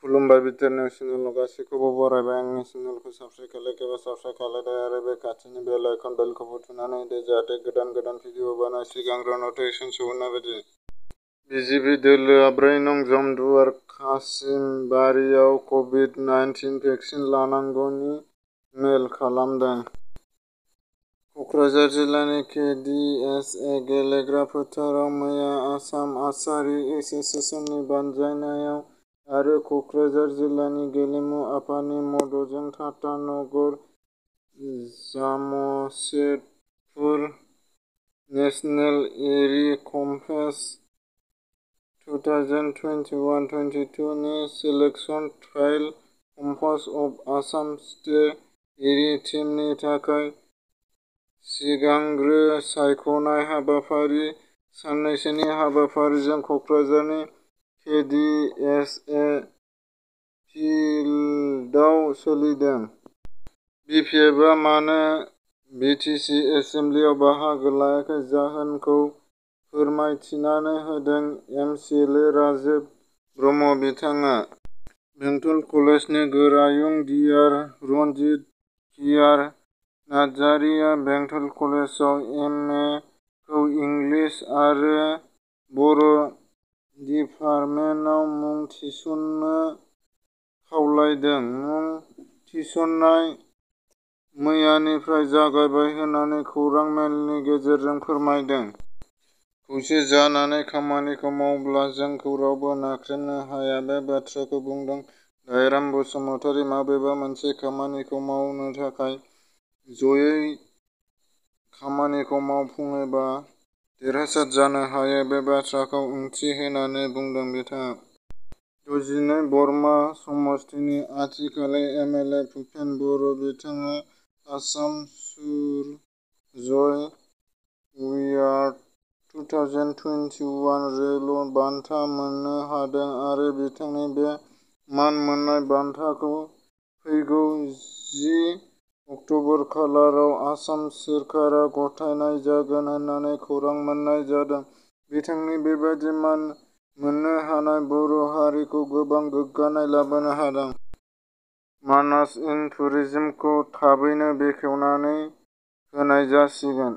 खुलुमबाय बिटिआरनि चेनेलाव गासैखौबो बरायबाय। आंनि चेनेलखौ साबस्क्राइब खालायखोबा साबस्क्राइब खालायदो आरो बे खाथिनि बेल आइकन बेलखौबो थुनानै होदो जाहाथे गोदान भिडिअ बानाय सिगांग्रो नटिफिकेसन सौहैनाय बायदि। बिजिपि दोलोआ 4 नं जमदुवार कासिमबारियाव कभिड-19 भेक्सिन लानांगौनि मेल खालामदों। कक्राझार जिल्लानि केडिएसए गेलेग्रा फोथाराव मैया आसाम आर्चारि एस'सिएशननि बानजायनायाव आरो कक्राझार जिल्लानि गेलेमु आफादनि मददजों टाटा नगर जामशेदपुर नेशनेल एरी कमपेस 2021-22 नि सेलेक्शन ट्रायल कमपेस अफ आसाम स्टेट एरी टीमनि थाखाय सिगांग्रो सायख'नाय हाबाफारि साननैसोनि हाबाफारिजों कक्राझारनि केडिएसए फिल्डआव सोलिदों। बिपिएफआ मानो बिटिसि एसेमब्लियाव बाहागो लायाखै जाहोनखौ फोरमायथिनानै होदों एमसिएलए राजिब ब्रह्म। बिथाङा बेंटल कलेजनि गोरायुं डिआर रनजित कियार नार्जारिया बेंटल कलेजाव एमए खौ इंलिश आरो बर' डिपार्टमेन्टआव मुं थिसननो खावलायदों। मुं थिसननाय मैयानिफ्राय जागायबाय होननानै खौरां मेलनि गेजेरजों फोरमायदों। खौसे जानानै खामानिखौ मावब्ला जोंखौ रावबो नाख्रेबनो हाया बे बाथ्राखौ बुंदों दाइराम बसुमतारी। माबेबा मोनसे खामानिखौ मावनो थाखाय जयै खामानिखौ मावफुङोबा देरहासार जानो हायो बे बाथ्राखौ ओंथि होनानै बुंदों बिथाङा। 62 बरमा समस्तिनि आथिखालनि एमएलए भुपेन बर' बिथाङा आसाम सुरजय एवार्ड 2021 रेल बान्था मोननो हादों आरो बिथांनि बे मान मोननाय बान्थाखौ फैगौ 10 अक्ट'बर खालाराव आसाम सोरखारा गथायनाय जागोन होननानै खौरां मोननाय जादों। बिथांनि बेबादि मान मोननो हानाया बर' हारिखौ गोबां गोग्गानाय लाबोनो हादों। मानास इन टुरिजमखौ थाबैनो बेखेवनानै होनाय जासिगोन।